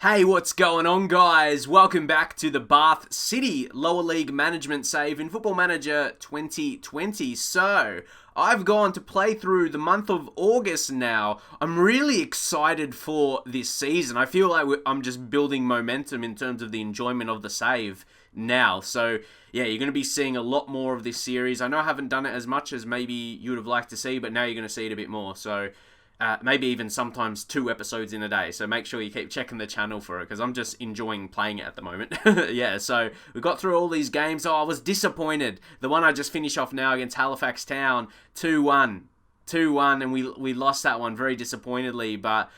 Hey, what's going on, guys? Welcome back to the Bath City Lower League Management Save in Football Manager 2020. So, I've gone to play through the month of August now. I'm really excited for this season. I feel like I'm just building momentum in terms of the enjoyment of the save now. So, yeah, you're going to be seeing a lot more of this series. I know I haven't done it as much as maybe you would have liked to see, but now you're going to see it a bit more. So, maybe even sometimes 2 episodes in a day. So make sure you keep checking the channel for it because I'm just enjoying playing it at the moment. Yeah, so we got through all these games. Oh, I was disappointed. The one I just finished off now against Halifax Town, 2-1. 2-1, and we lost that one very disappointedly. But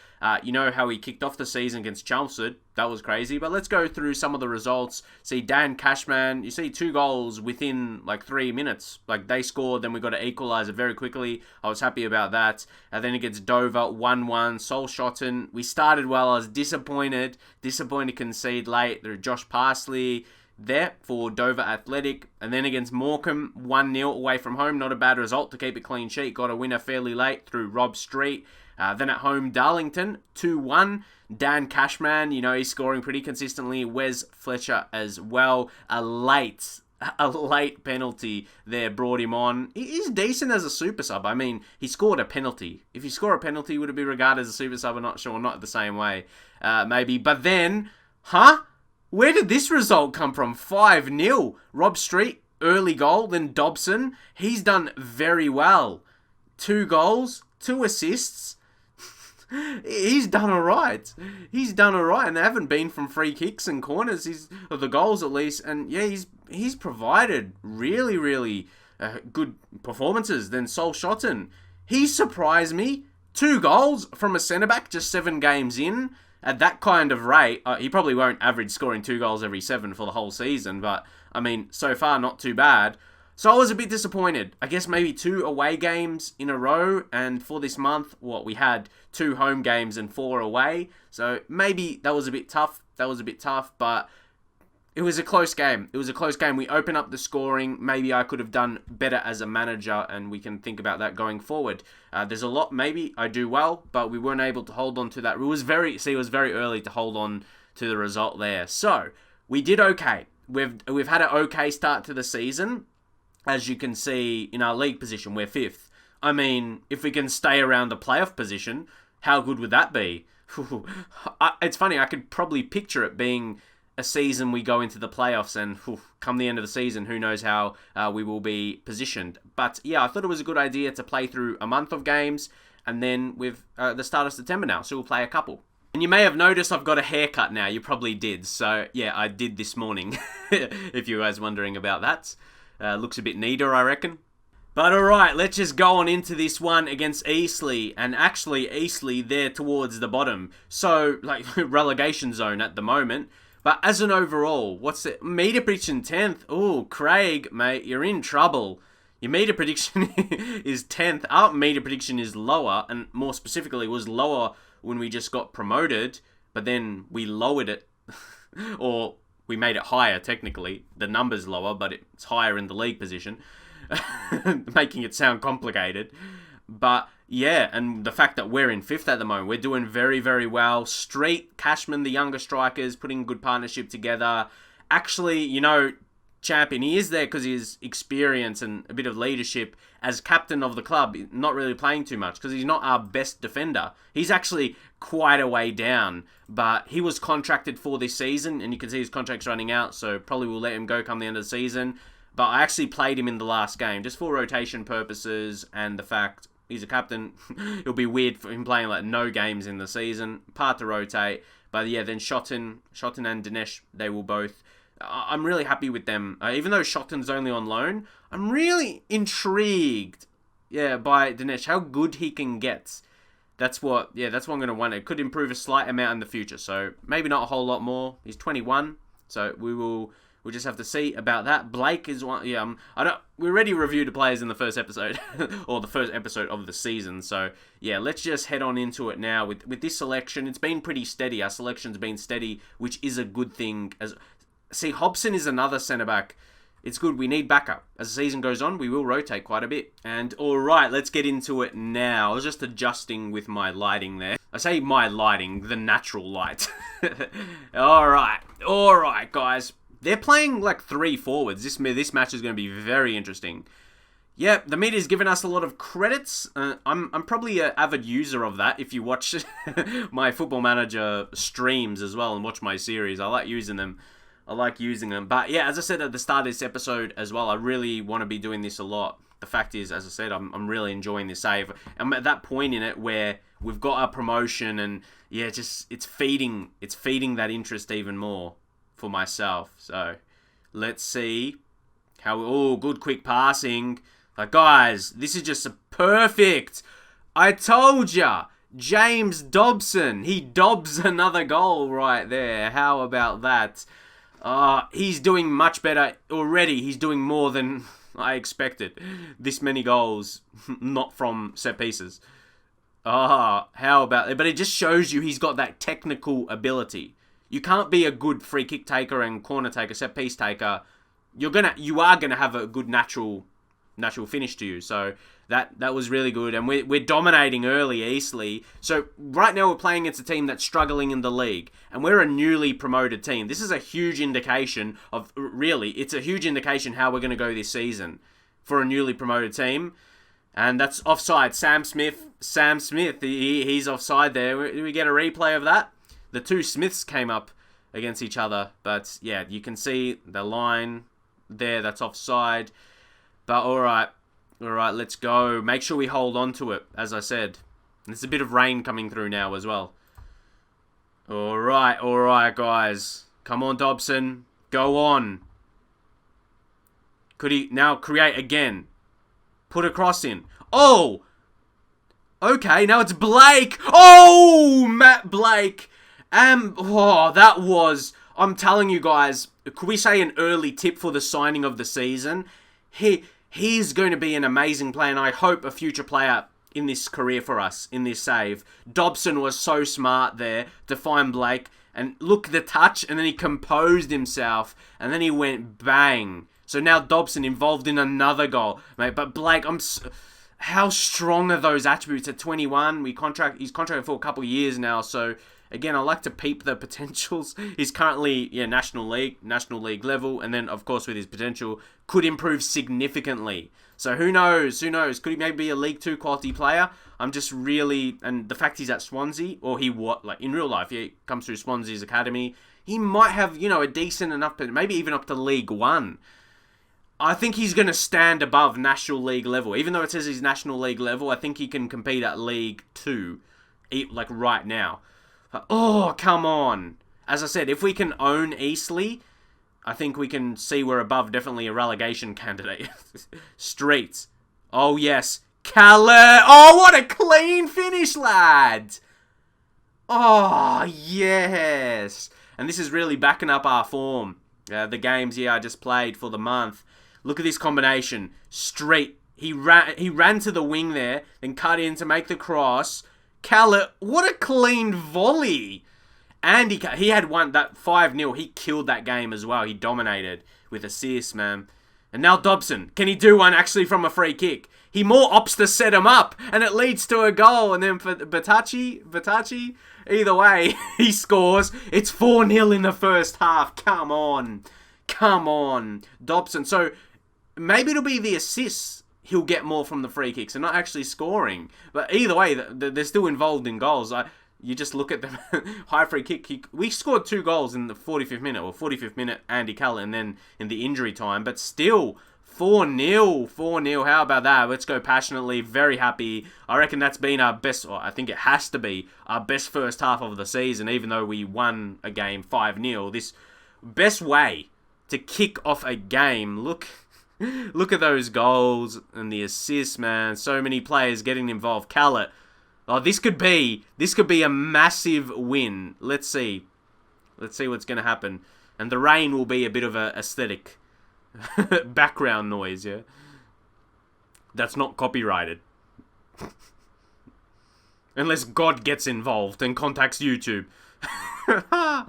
you know how we kicked off the season against Chelmsford. That was crazy. But let's go through some of the results. See, Dan Cashman, you see 2 goals within like 3 minutes. Like they scored, then we got to equalise it very quickly. I was happy about that. And then against Dover, 1-1. Sol Shotton, we started well. I was disappointed. Disappointed to concede late. There Josh Parsley there for Dover Athletic. And then against Morecambe, 1-0 away from home. Not a bad result to keep a clean sheet. Got a winner fairly late through Rob Street. Then at home, Darlington, 2-1. Dan Cashman, you know, he's scoring pretty consistently. Wes Fletcher as well. A late penalty there brought him on. He's decent as a super sub. I mean, he scored a penalty. If you score a penalty, would it be regarded as a super sub? I'm not sure. Not the same way, maybe. But then, where did this result come from? 5-0. Rob Street, early goal. Then Dobson. He's done very well. 2 goals, 2 assists. He's done alright. He's done alright, and they haven't been from free kicks and corners. Or the goals at least, and yeah, he's provided really good performances. Then Sol Shotton, he surprised me. 2 goals from a centre back, just 7 games in. At that kind of rate, he probably won't average scoring 2 goals every 7 for the whole season, but I mean, so far not too bad. So I was a bit disappointed. I guess maybe 2 away games in a row, and for this month, we had 2 home games and 4 away. So maybe that was a bit tough. But it was a close game. We opened up the scoring. Maybe I could have done better as a manager, and we can think about that going forward. There's a lot maybe I do well, but we weren't able to hold on to that. It was very early to hold on to the result there. So we did okay. We've had an okay start to the season. As you can see in our league position, we're 5th. I mean, if we can stay around the playoff position, how good would that be? It's funny, I could probably picture it being a season we go into the playoffs and come the end of the season, who knows how we will be positioned. But yeah, I thought it was a good idea to play through a month of games, and then with the start of September now, so we'll play a couple. And you may have noticed I've got a haircut now. You probably did. So yeah, I did this morning, if you guys wondering about that. Looks a bit neater, I reckon. But alright, let's just go on into this one against Eastleigh. And actually, Eastleigh, they're towards the bottom. So, like, relegation zone at the moment. But as an overall, what's it? Meter prediction 10th. Oh, Craig, mate, you're in trouble. Your meter prediction is 10th. Our meter prediction is lower. And more specifically, was lower when we just got promoted. But then we lowered it. Or we made it higher, technically. The number's lower, but it's higher in the league position. Making it sound complicated. But, yeah, and the fact that we're in 5th at the moment, we're doing very well. Street, Cashman, the younger strikers, putting good partnership together. Actually, you know, Champion, he is there because of his experience and a bit of leadership as captain of the club, not really playing too much because he's not our best defender. He's actually quite a way down, but he was contracted for this season, and you can see his contract's running out, so probably we'll let him go come the end of the season. But I actually played him in the last game, just for rotation purposes, and the fact he's a captain, it'll be weird for him playing like no games in the season, part to rotate. But yeah, then Shotton and Dinesh, they will both. I'm really happy with them. Even though Shotton's only on loan, I'm really intrigued, by Dinesh, how good he can get. That's what I'm going to want. It could improve a slight amount in the future, so maybe not a whole lot more. He's 21, so we'll just have to see about that. Blake is one. Yeah, we already reviewed the players in the first episode, or the first episode of the season. So yeah, let's just head on into it now with this selection. It's been pretty steady. Our selection's been steady, which is a good thing. See, Hobson is another centre back. it's good. We need backup. As the season goes on, we will rotate quite a bit. And alright, let's get into it now. I was just adjusting with my lighting there. I say my lighting, the natural light. Alright, guys. They're playing like 3 forwards. This match is going to be very interesting. Yeah, the media's given us a lot of credits. I'm probably an avid user of that. If you watch my Football Manager streams as well and watch my series, I like using them. But yeah, as I said at the start of this episode as well, I really want to be doing this a lot. The fact is, as I said, I'm really enjoying this save. I'm at that point in it where we've got our promotion, and yeah, it's feeding that interest even more for myself. So let's see how. Oh, good quick passing. Like, guys, this is just perfect. I told ya. James Dobson. He dobs another goal right there. How about that? He's doing much better already. He's doing more than I expected. This many goals, not from set pieces. How about it? But it just shows you he's got that technical ability. You can't be a good free kick taker and corner taker, set piece taker. You are gonna have a good natural finish to you. So that was really good, and we're dominating early easily. So right now we're playing against a team that's struggling in the league, and we're a newly promoted team. This is a huge indication of it's a huge indication how we're going to go this season for a newly promoted team. And that's offside. Sam Smith, he's offside there. We get a replay of that. The 2 Smiths came up against each other, but yeah, you can see the line there. That's offside. But alright, let's go. Make sure we hold on to it, as I said. There's a bit of rain coming through now as well. Alright, guys. Come on, Dobson. Go on. Could he now create again? Put a cross in. Oh! Okay, now it's Blake. Oh, Matt Blake. That was... I'm telling you guys, could we say an early tip for the signing of the season? He's going to be an amazing player, and I hope a future player in this career for us, in this save. Dobson was so smart there to find Blake, and look at the touch, and then he composed himself, and then he went bang. So now Dobson involved in another goal, mate. But Blake, how strong are those attributes at 21? He's contracted for a couple of years now, so again, I like to peep the potentials. He's currently, National League level, and then, of course, with his potential, could improve significantly. So who knows? Could he maybe be a League 2 quality player? I'm just really... And the fact he's at Swansea, or in real life, he comes through Swansea's academy, he might have, a decent enough, maybe even up to League 1. I think he's going to stand above National League level. Even though it says he's National League level, I think he can compete at League 2, right now. Oh, come on. As I said, if we can own Eastleigh, I think we can see we're above definitely a relegation candidate. Streets. Oh, yes. Calais. Oh, what a clean finish, lad. Oh, yes. And this is really backing up our form. The games, I just played for the month. Look at this combination. Street. He ran to the wing there, then cut in to make the cross. Calais, what a clean volley. And he had one, that 5-0, he killed that game as well. He dominated with assists, man. And now Dobson, can he do one actually from a free kick? He more opts to set him up, and it leads to a goal. And then for Batachi, either way, he scores. It's 4-0 in the first half. Come on. Dobson. So maybe it'll be the assists he'll get more from the free kicks and not actually scoring. But either way, they're still involved in goals. You just look at them. High free kick. We scored 2 goals in the 45th minute, Andy Calais, and then in the injury time. But still, 4-0. How about that? Let's go passionately. Very happy. I reckon that's been our best, or I think it has to be, our best first half of the season, even though we won a game 5-0. This best way to kick off a game. Look at those goals and the assists, man. So many players getting involved. Calais. Oh, this could be a massive win. Let's see what's going to happen. And the rain will be a bit of a aesthetic background noise, yeah? That's not copyrighted. Unless God gets involved and contacts YouTube. Oh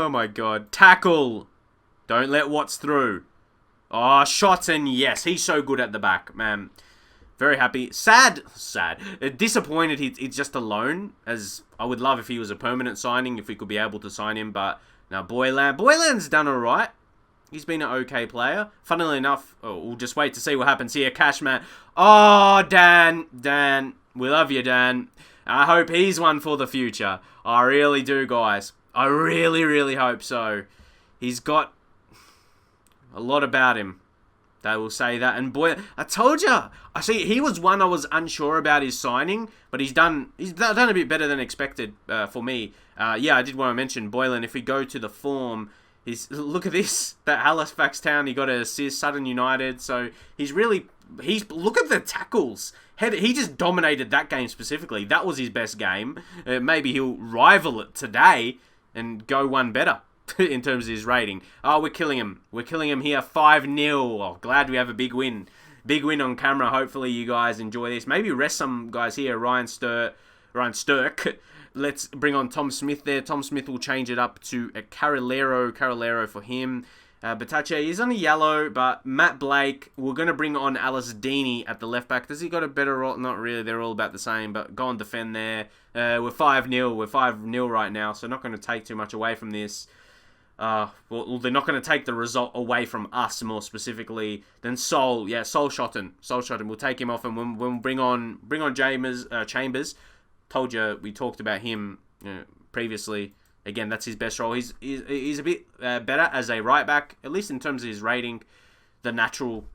my God. Tackle. Don't let Watts through. Oh, Shotton, yes. He's so good at the back, man. Very happy. Sad. Disappointed he's just a loan, as I would love if he was a permanent signing, if we could be able to sign him, but now Boylan's done alright. He's been an okay player. Funnily enough, we'll just wait to see what happens here. Cashman. Oh, Dan. We love you, Dan. I hope he's one for the future. I really do, guys. I really, really hope so. He's got a lot about him. They will say that. And boy, I told you. I see. He was one I was unsure about his signing, but he's done a bit better than expected for me. Yeah, I did want to mention Boylan. If we go to the form, look at this. That Halifax Town, he got an assist. Sutton United. So look at the tackles. He just dominated that game specifically. That was his best game. Maybe he'll rival it today and go one better in terms of his rating. Oh, we're killing him. We're killing him here. 5-0. Oh, glad we have a big win. Big win on camera. Hopefully you guys enjoy this. Maybe rest some guys here. Ryan Sturck. Let's bring on Tom Smith there. Tom Smith will change it up to a Carolero for him. Batache is on a yellow, but Matt Blake, we're going to bring on Alice Deeney at the left back. Does he got a better role? Not really. They're all about the same, but go and defend there. We're 5-0. We're 5-0 right now, so not going to take too much away from this. Well, they're not going to take the result away from us, more specifically, than Sol. Yeah, Sol Shotton. We'll take him off, and we'll bring on Chambers. Told you, we talked about him previously. Again, that's his best role. He's a bit better as a right back, at least in terms of his rating. The natural,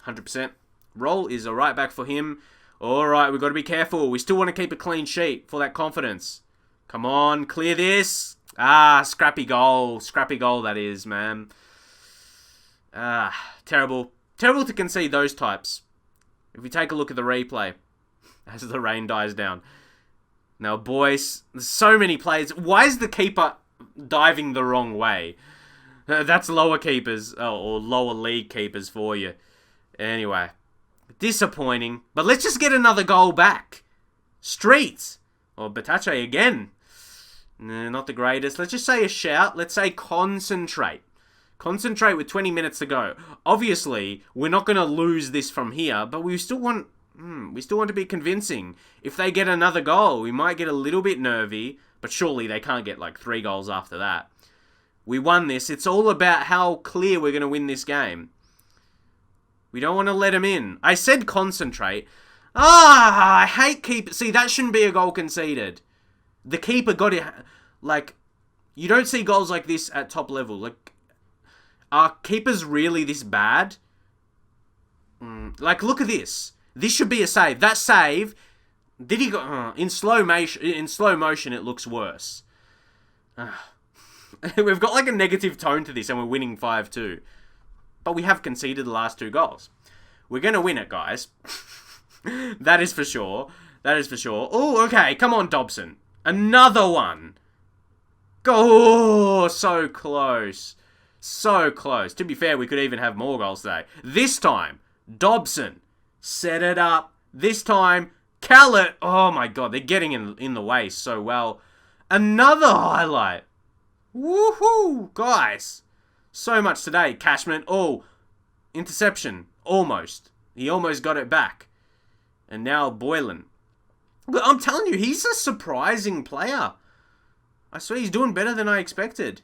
100% role is a right back for him. All right, we've got to be careful. We still want to keep a clean sheet for that confidence. Come on, clear this. Scrappy goal. Scrappy goal, that is, man. Terrible. Terrible to concede those types. If we take a look at the replay, as the rain dies down. Now, boys, there's so many players. Why is the keeper diving the wrong way? That's lower keepers, or lower league keepers for you. Anyway, disappointing. But let's just get another goal back. Street. Or Batache again. Not the greatest. Let's just say a shout. Let's say concentrate. Concentrate with 20 minutes to go. Obviously, we're not going to lose this from here, but we still want to be convincing. If they get another goal, we might get a little bit nervy, but surely they can't get 3 goals after that. We won this. It's all about how clear we're going to win this game. We don't want to let them in. I said concentrate. I hate keeper. See, that shouldn't be a goal conceded. The keeper got it. You don't see goals like this at top level. Are keepers really this bad? Look at this. This should be a save. That save, did he go in slow motion? In slow motion, it looks worse. We've got a negative tone to this, and we're winning 5-2. But we have conceded the last 2 goals. We're gonna win it, guys. That is for sure. Oh, okay. Come on, Dobson. Another one. Go! So close. So close. To be fair, we could even have more goals today. This time, Dobson. Set it up. This time, Callett. Oh my god, they're getting in the way so well. Another highlight. Woohoo, guys. So much today. Cashman. Oh, interception. Almost. He almost got it back. And now Boylan. But I'm telling you, he's a surprising player. I swear he's doing better than I expected.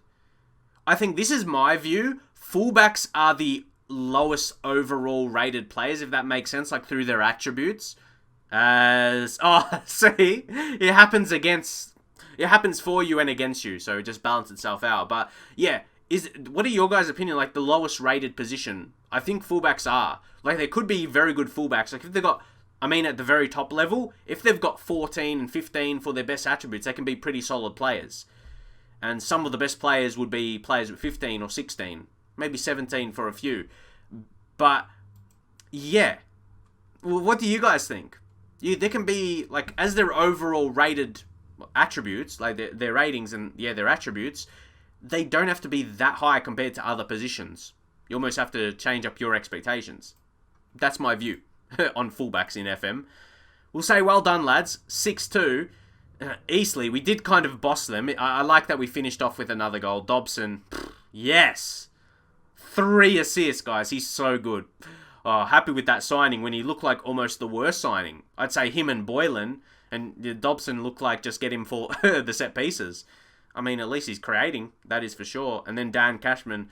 I think this is my view. Fullbacks are the lowest overall rated players, if that makes sense, through their attributes. See, it happens for you and against you, so it just balances itself out. But yeah, what are your guys' opinion? The lowest rated position? I think fullbacks are. There could be very good fullbacks. If they've got, at the very top level, if they've got 14 and 15 for their best attributes, they can be pretty solid players. And some of the best players would be players with 15 or 16. Maybe 17 for a few. But, yeah. Well, what do you guys think? They can be, as their overall rated attributes, their ratings and, their attributes, they don't have to be that high compared to other positions. You almost have to change up your expectations. That's my view on fullbacks in FM. We'll say, well done, lads. 6-2. Eastleigh, we did kind of boss them. I like that we finished off with another goal. Dobson, yes. 3 assists, guys. He's so good. Oh, happy with that signing when he looked like almost the worst signing. I'd say him and Boylan and Dobson looked like just get him for the set pieces. I mean, at least he's creating, that is for sure. And then Dan Cashman,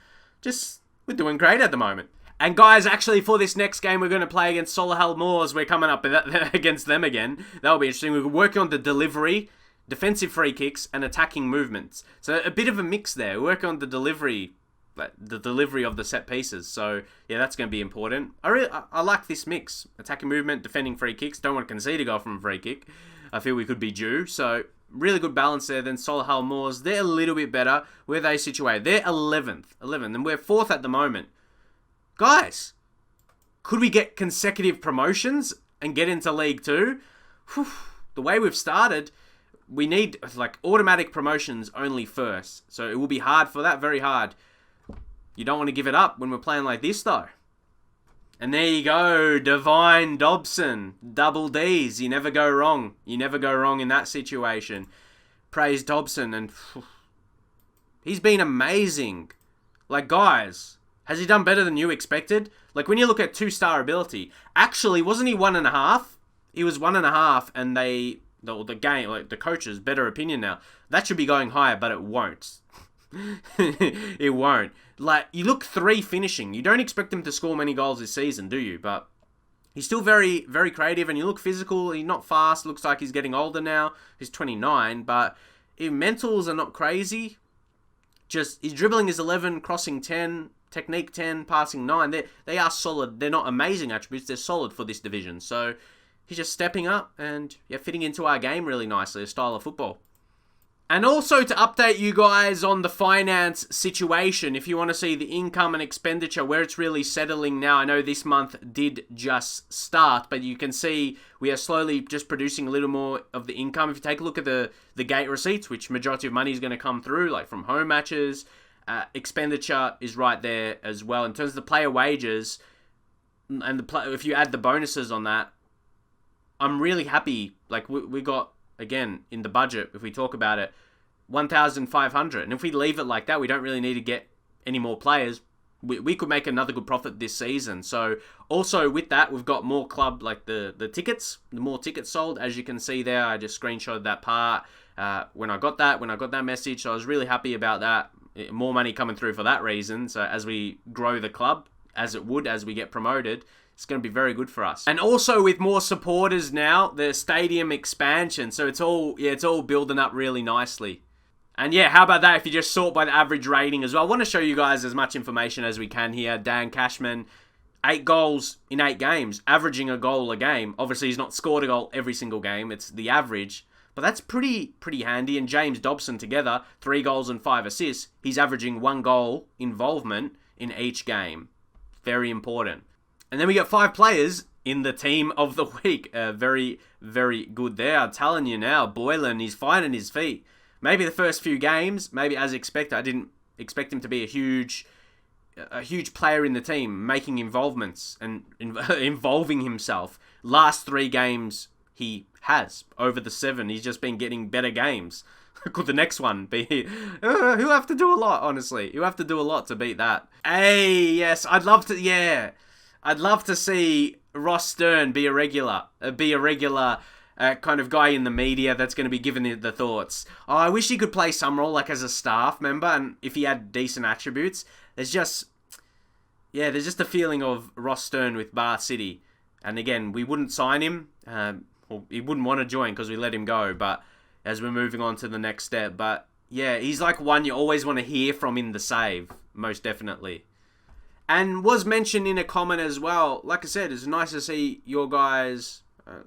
we're doing great at the moment. And guys, actually for this next game, we're going to play against Solihull Moors. We're coming up against them again. That'll be interesting. We're working on the delivery, defensive free kicks, and attacking movements. So a bit of a mix there. We're working on the delivery of the set pieces. So yeah, that's going to be important. I like this mix. Attacking movement, defending free kicks. Don't want to concede a goal from a free kick. I feel we could be due. So really good balance there. Then Solihull Moors, they're a little bit better. Where are they situated? They're 11th. And we're 4th at the moment. Guys, could we get consecutive promotions and get into League 2? Whew, the way we've started, we need automatic promotions only first. So it will be hard for that, very hard. You don't want to give it up when we're playing like this though. And there you go, Divine Dobson, double Ds. You never go wrong. You never go wrong in that situation. Praise Dobson, and he's been amazing. Guys, has he done better than you expected? When you look at 2-star ability, actually, wasn't he 1.5? He was 1.5, and the coach's better opinion now. That should be going higher, but it won't. It won't. You look 3 finishing. You don't expect him to score many goals this season, do you? But he's still very, very creative, and you look physical. He's not fast. Looks like he's getting older now. He's 29, but his mentals are not crazy. Just his dribbling is 11, crossing 10, technique 10, passing 9. They are solid. They're not amazing attributes. They're solid for this division. So he's just stepping up and fitting into our game really nicely, a style of football. And also to update you guys on the finance situation, if you want to see the income and expenditure, where it's really settling now. I know this month did just start, but you can see we are slowly just producing a little more of the income. If you take a look at the gate receipts, which majority of money is going to come through, from home matches, expenditure is right there as well. In terms of the player wages, and if you add the bonuses on that, I'm really happy. We got, again, in the budget, if we talk about it, 1,500. And if we leave it like that, we don't really need to get any more players. We could make another good profit this season. So also with that, we've got more club, the tickets, the more tickets sold. As you can see there, I just screenshotted that part when I got that message. So I was really happy about that. More money coming through for that reason. So as we grow the club, as we get promoted, it's going to be very good for us. And also with more supporters now, the stadium expansion. So it's all building up really nicely. And how about that if you just sort by the average rating as well? I want to show you guys as much information as we can here. Dan Cashman, 8 goals in 8 games, averaging a goal a game. Obviously, he's not scored a goal every single game. It's the average. But that's pretty handy. And James Dobson together, 3 goals and 5 assists. He's averaging 1 goal involvement in each game. Very important. And then we got 5 players in the team of the week. Very, very good there. I'm telling you now, Boylan, he's finding his feet. Maybe the first few games, maybe as expected. I didn't expect him to be a huge player in the team, making involvements and involving himself. Last 3 games he has. Over the 7, he's just been getting better games. Could the next one be? He'll have to do a lot, honestly. He'll have to do a lot to beat that. Hey, yes, I'd love to see Ross Stern be a regular kind of guy in the media that's going to be giving the thoughts. Oh, I wish he could play some role as a staff member, and if he had decent attributes. There's just a feeling of Ross Stern with Bath City. And again, we wouldn't sign him. He wouldn't want to join because we let him go, but as we're moving on to the next step. But yeah, he's one you always want to hear from in the save, most definitely. And was mentioned in a comment as well. Like I said, it's nice to see your guys'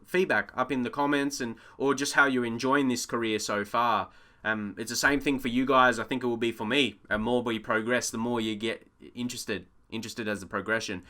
feedback up in the comments or just how you're enjoying this career so far. It's the same thing for you guys. I think it will be for me. The more we progress, the more you get interested as the progression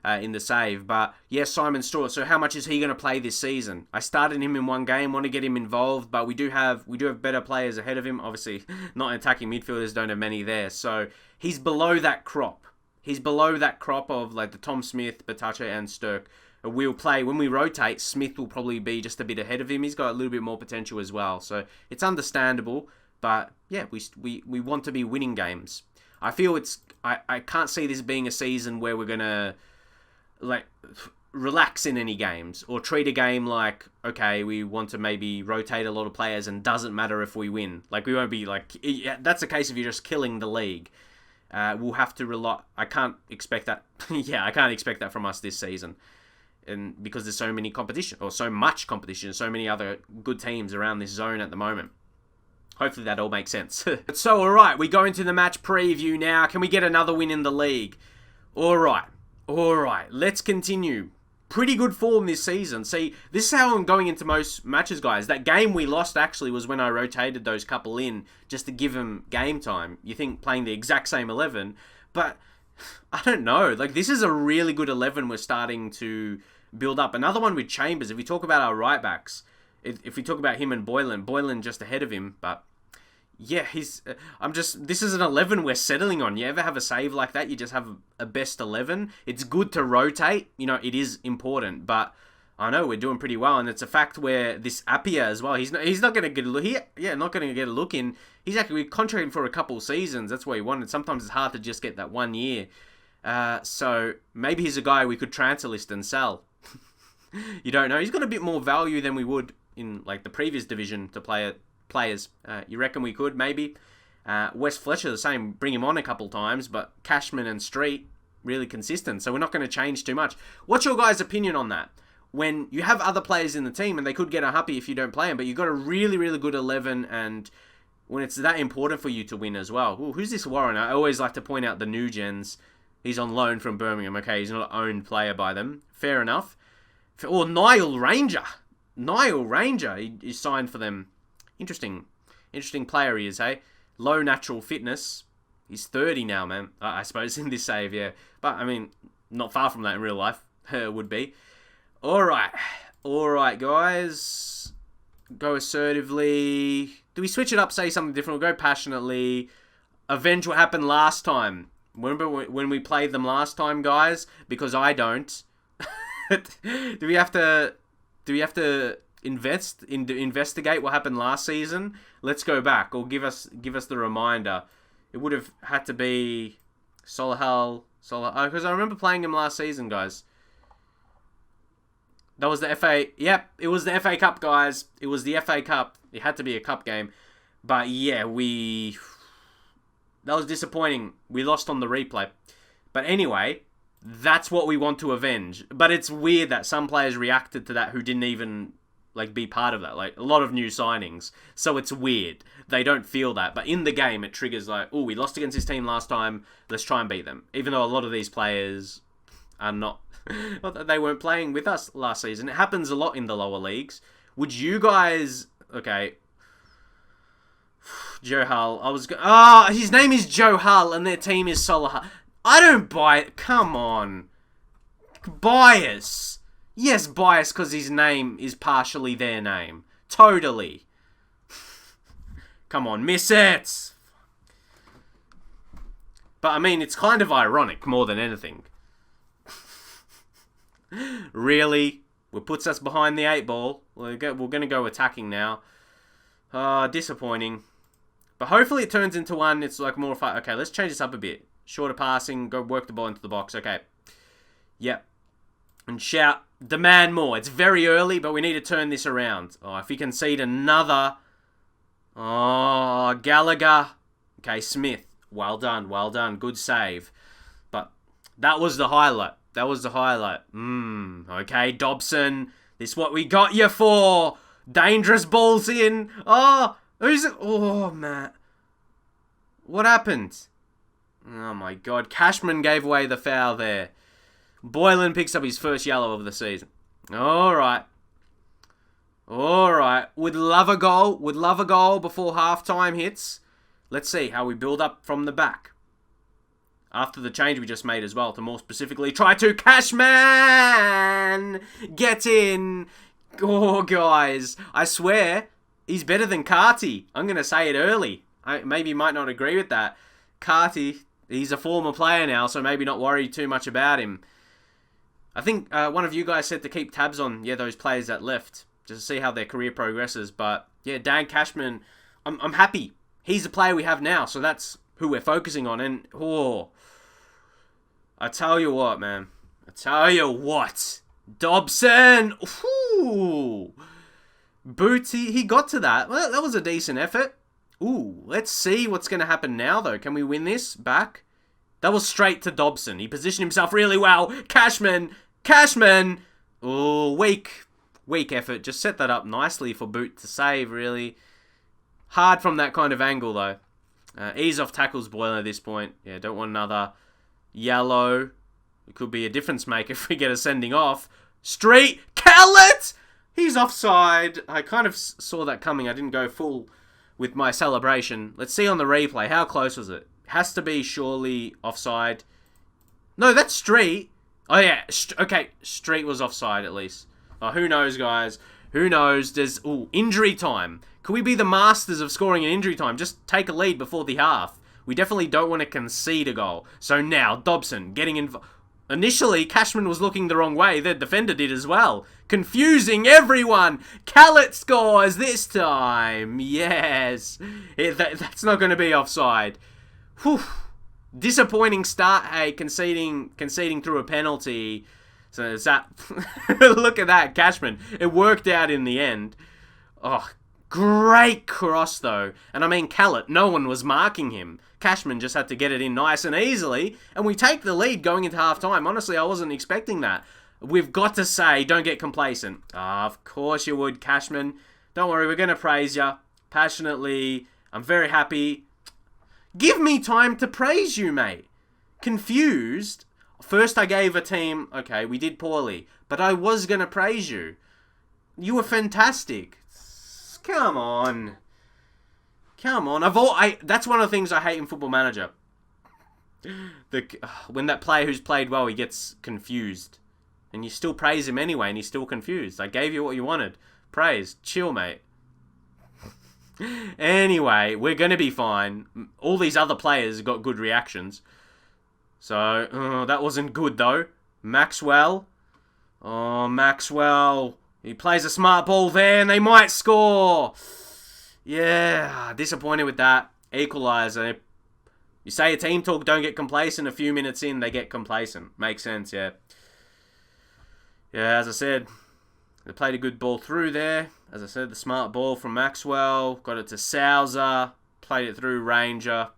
in the save. But yes, Simon Stewart. So how much is he going to play this season? I started him in 1 game, want to get him involved, but we do have better players ahead of him. Obviously, not attacking midfielders, don't have many there. So he's below that crop. He's below that crop of the Tom Smith, Batache, and Sturk. We'll play, when we rotate, Smith will probably be just a bit ahead of him. He's got a little bit more potential as well. So it's understandable. But yeah, we want to be winning games. I feel I can't see this being a season where we're going to, like, relax in any games or treat a game like, okay, we want to maybe rotate a lot of players and doesn't matter if we win. Like, we won't be like, that's the case if you're just killing the league. We'll have to rely. I can't expect that. Yeah, I can't expect that from us this season. And because there's so many competition, or so much competition, so many other good teams around this zone at the moment. Hopefully that all makes sense. So, alright, we go into the match preview now. Can we get another win in the league? Alright, let's continue. Pretty good form this season. See, this is how I'm going into most matches, guys. That game we lost, actually, was when I rotated those couple in just to give them game time. You think playing the exact same 11, but I don't know. Like, this is a really good 11 we're starting to build up. Another one with Chambers. If we talk about our right backs, if we talk about him and Boylan just ahead of him, but yeah, this is an 11 we're settling on. You ever have a save like that? You just have a best 11. It's good to rotate. You know, it is important, but I know we're doing pretty well, and it's a fact where this Appiah as well, he's not going to get a look here. Yeah, not going to get a look in. He's actually contracted for a couple seasons. That's what he wanted. Sometimes it's hard to just get that 1 year. So maybe he's a guy we could transfer list and sell. You don't know. He's got a bit more value than we would in like the previous division to players. You reckon we could maybe? Wes Fletcher the same. Bring him on a couple times, but Cashman and Street really consistent. So we're not going to change too much. What's your guys' opinion on that? When you have other players in the team and they could get unhappy if you don't play them, but you've got a really, really good 11, and when it's that important for you to win as well. Ooh, who's this Warren? I always like to point out the new gens. He's on loan from Birmingham. Okay, he's not an owned player by them. Fair enough. Or Niall Ranger. He signed for them. Interesting player he is, hey? Low natural fitness. He's 30 now, man. I suppose in this save, yeah. But, I mean, not far from that in real life. Would be. Alright, guys. Go assertively. Do we switch it up, say something different? We'll go passionately. Avenge what happened last time. Remember when we played them last time, guys? Because I don't. Do we have to investigate what happened last season? Let's go back, or give us the reminder. It would have had to be Solihull, because I remember playing him last season, guys. That was the FA. Yep, it was the FA Cup, guys. It was the FA Cup. It had to be a cup game, but yeah, that was disappointing. We lost on the replay, but anyway. That's what we want to avenge. But it's weird that some players reacted to that who didn't even like be part of that. Like a lot of new signings. So it's weird. They don't feel that. But in the game, it triggers like, oh, we lost against this team last time. Let's try and beat them. Even though a lot of these players are not they weren't playing with us last season. It happens a lot in the lower leagues. Would you guys... Okay. Joe Hull. His name is Joe Hull and their team is Solihull. I don't buy it. Come on. Bias. Yes, bias because his name is partially their name. Totally. Come on, miss it. But I mean, it's kind of ironic more than anything. Really? It puts us behind the 8 ball. We're going to go attacking now. Disappointing. But hopefully it turns into one. It's like more fun. Okay, let's change this up a bit. Shorter passing, go work the ball into the box. Okay. Yep. And shout, demand more. It's very early, but we need to turn this around. Oh, if we concede another. Oh, Gallagher. Okay, Smith. Well done. Good save. But that was the highlight. Okay, Dobson. This is what we got you for. Dangerous balls in. Oh, who's it? Oh, Matt. What happened? Oh my god. Cashman gave away the foul there. Boylan picks up his first yellow of the season. Alright. Would love a goal before halftime hits. Let's see how we build up from the back. After the change we just made as well, to more specifically try to Cashman! Get in! Oh, guys. I swear, he's better than Carty. I'm going to say it early. Maybe you might not agree with that. Carty... He's a former player now, so maybe not worry too much about him. I think one of you guys said to keep tabs on, those players that left, just to see how their career progresses. But, yeah, Dan Cashman, I'm happy. He's the player we have now, so that's who we're focusing on. And, I tell you what, man. I tell you what. Dobson. Ooh. Booty, he got to that. Well, that was a decent effort. Ooh, let's see what's going to happen now, though. Can we win this back? That was straight to Dobson. He positioned himself really well. Cashman. Ooh, weak effort. Just set that up nicely for Boot to save, really. Hard from that kind of angle, though. Ease off tackles, Boylan, at this point. Yeah, don't want another yellow. It could be a difference maker if we get a sending off. Street. Callett! He's offside. I kind of saw that coming. I didn't go full with my celebration. Let's see on the replay. How close was it? Has to be surely offside. No, that's Street. Oh, yeah. Okay, Street was offside at least. Oh, who knows, guys? Who knows? There's injury time. Could we be the masters of scoring in injury time? Just take a lead before the half. We definitely don't want to concede a goal. So now, Dobson getting involved. Initially, Cashman was looking the wrong way. The defender did as well. Confusing everyone. Callett scores this time. Yes. That's not going to be offside. Whew. Disappointing start, hey, conceding through a penalty. So is that... Look at that, Cashman. It worked out in the end. Oh, great cross, though. And I mean, Callett, no one was marking him. Cashman just had to get it in nice and easily. And we take the lead going into half-time. Honestly, I wasn't expecting that. We've got to say, don't get complacent. Of course you would, Cashman. Don't worry, we're going to praise you passionately. I'm very happy. Give me time to praise you, mate. Confused. First I gave a team, okay, we did poorly. But I was going to praise you. You were fantastic. Come on. Come on. That's one of the things I hate in Football Manager. When that player who's played well, he gets confused. And you still praise him anyway, and he's still confused. I gave you what you wanted. Praise. Chill, mate. Anyway, we're going to be fine. All these other players got good reactions. So, that wasn't good, though. Maxwell. Oh, Maxwell. He plays a smart ball there, and they might score. Yeah, disappointed with that. Equaliser. You say a team talk, don't get complacent. A few minutes in, they get complacent. Makes sense, yeah. Yeah, as I said, they played a good ball through there. As I said, the smart ball from Maxwell. Got it to Souser. Played it through Ranger.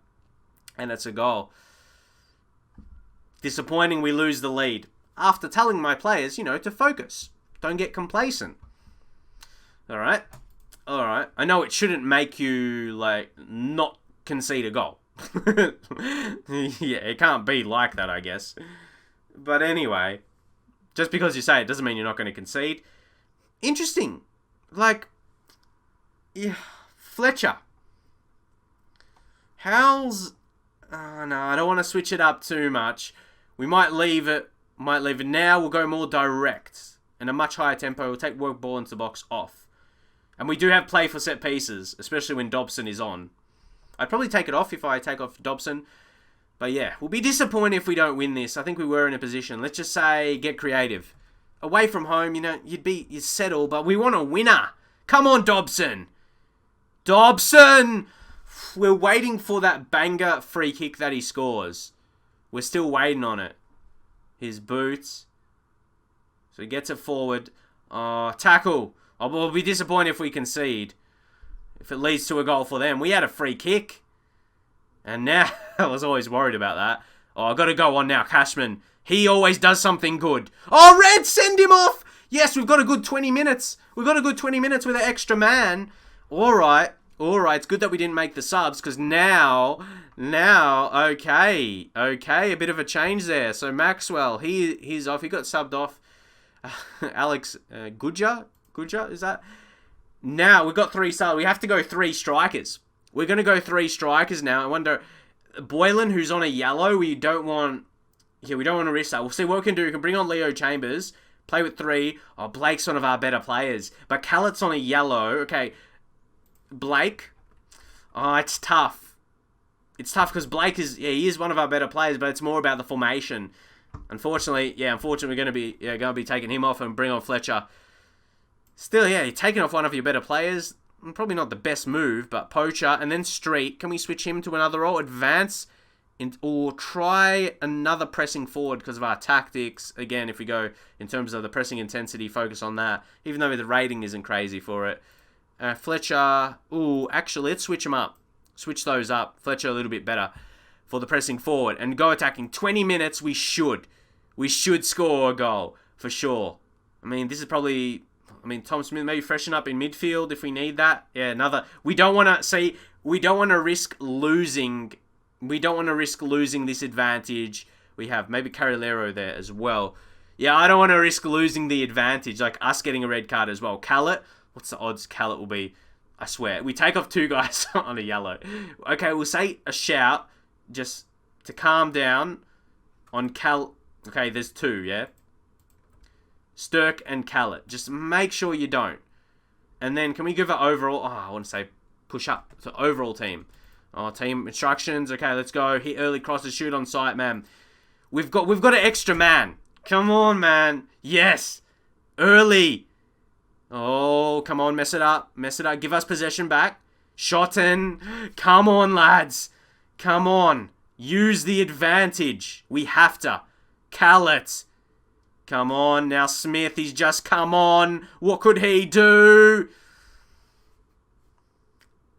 And it's a goal. Disappointing we lose the lead. After telling my players, to focus. Don't get complacent. Alright. I know it shouldn't make you, not concede a goal. Yeah, it can't be like that, I guess. But anyway, just because you say it doesn't mean you're not going to concede. Interesting. Fletcher. How's... no, I don't want to switch it up too much. We might leave it now. We'll go more direct. In a much higher tempo. We'll take work ball into the box off. And we do have play for set pieces, especially when Dobson is on. I'd probably take it off if I take off Dobson. But yeah, we'll be disappointed if we don't win this. I think we were in a position. Let's just say, get creative. Away from home, you'd settle, but we want a winner. Come on, Dobson. Dobson! We're waiting for that banger free kick that he scores. We're still waiting on it. His boots. So he gets it forward. Tackle. We'll be disappointed if we concede. If it leads to a goal for them. We had a free kick. And now, I was always worried about that. I've got to go on now. Cashman. He always does something good. Oh, Red, send him off. Yes, we've got a good 20 minutes. We've got a good 20 minutes with an extra man. All right. It's good that we didn't make the subs. Because now, okay. A bit of a change there. So Maxwell, he's off. He got subbed off. Alex Gudja, is that? Now, we've got 3 subs. We have to go 3 strikers. We're going to go 3 strikers now. I wonder, Boylan, who's on a yellow, we don't want to risk that. We'll see what we can do. We can bring on Leo Chambers, play with 3. Oh, Blake's one of our better players. But Callett's on a yellow. Okay, Blake. Oh, it's tough. It's tough because Blake he is one of our better players, but it's more about the formation. Unfortunately, we're going to be taking him off and bring on Fletcher. Still, you're taking off one of your better players. Probably not the best move, but poacher and then street. Can we switch him to another role? Advance or try another pressing forward because of our tactics. Again, if we go in terms of the pressing intensity, focus on that. Even though the rating isn't crazy for it. Fletcher. Ooh, actually, let's switch them up. Switch those up. Fletcher a little bit better for the pressing forward. And go attacking. 20 minutes, we should. We should score a goal, for sure. I mean, this is probably... Tom Smith maybe freshen up in midfield if we need that. Yeah, another... We don't want to risk losing... We don't want to risk losing this advantage. We have maybe Carrilero there as well. Yeah, I don't want to risk losing the advantage, like us getting a red card as well. Callett, what's the odds Callett will be? I swear. We take off 2 guys on a yellow. Okay, we'll say a shout just to calm down on Cal... Okay, there's 2, yeah? Sturk and Callett. Just make sure you don't. And then can we give it overall... Oh, I want to say push up. So overall team. Oh, team instructions. Okay, let's go. Hit early crosses, shoot on sight, man. We've got an extra man. Come on, man. Yes. Early. Oh, come on, mess it up. Mess it up. Give us possession back. Shotten. Come on, lads. Come on. Use the advantage. We have to. Callett. Come on. Now Smith, he's just come on. What could he do?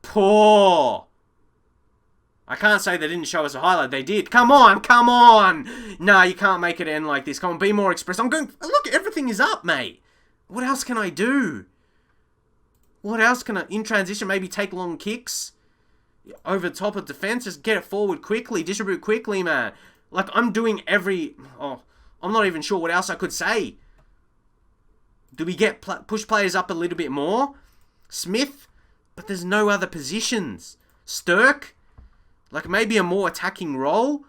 Poor. I can't say they didn't show us a highlight. They did. Come on. Come on. No, you can't make it end like this. Come on. Be more expressive. I'm going... Look, everything is up, mate. What else can I do? What else can I... In transition, maybe take long kicks. Over the top of defense. Just get it forward quickly. Distribute quickly, man. Like, I'm doing every... Oh, I'm not even sure what else I could say. Do we get... push players up a little bit more? Smith? But there's no other positions. Sturk? Like, maybe a more attacking role?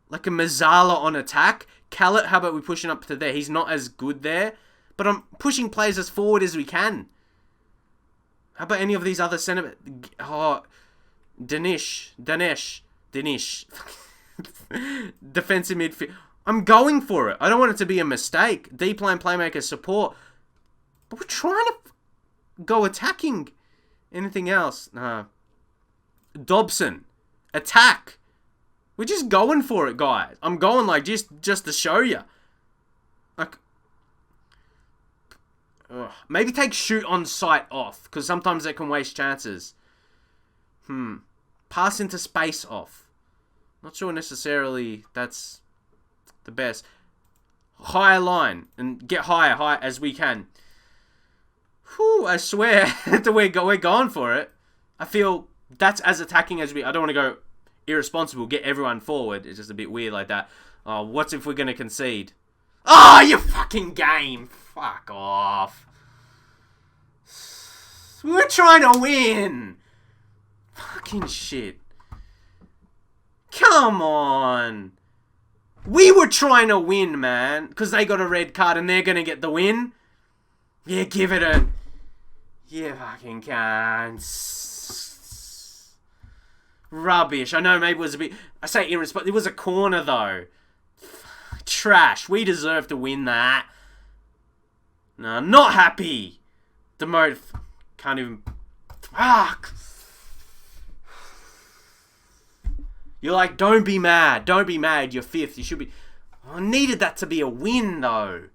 Like a Mazzala on attack? Callett, how about we push him up to there? He's not as good there. But I'm pushing players as forward as we can. How about any of these other centre... Oh, Dinesh. Defensive midfield. I'm going for it. I don't want it to be a mistake. Deep line playmaker support. But we're trying to go attacking. Anything else? Nah. Dobson. Attack. We're just going for it, guys. I'm going like just to show you. Like, maybe take shoot on sight off, because sometimes they can waste chances. Pass into space off. Not sure necessarily that's the best. Higher line and get higher as we can. Whew, I swear we're going for it. I feel that's as attacking as we... I don't want to go irresponsible, get everyone forward. It's just a bit weird like that. Oh, what if we're going to concede? Oh, you fucking game. Fuck off. We're trying to win. Fucking shit. Come on. We were trying to win, man. Because they got a red card and they're going to get the win. Yeah, give it a... You fucking can't. Rubbish. I know maybe it was a bit... I say irresponsible. It was a corner, though. Trash. We deserve to win that. No, not happy. Demote. Can't even... Fuck. You're like, don't be mad. Don't be mad. You're 5th. You should be... I needed that to be a win, though.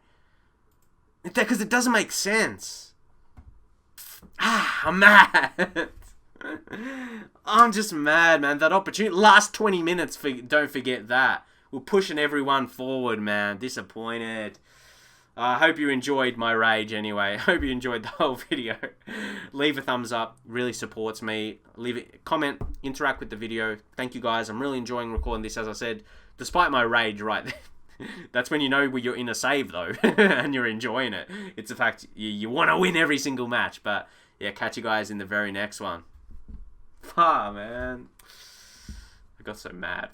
Because it doesn't make sense. I'm mad. I'm just mad, man. That opportunity... Last 20 minutes, don't forget that. We're pushing everyone forward, man. Disappointed. I hope you enjoyed my rage anyway. I hope you enjoyed the whole video. Leave a thumbs up. Really supports me. Leave a comment. Interact with the video. Thank you, guys. I'm really enjoying recording this, as I said. Despite my rage right there. That's when you know you're in a save, though. And you're enjoying it. It's the fact you want to win every single match. But, yeah, catch you guys in the very next one. Ah, man. I got so mad.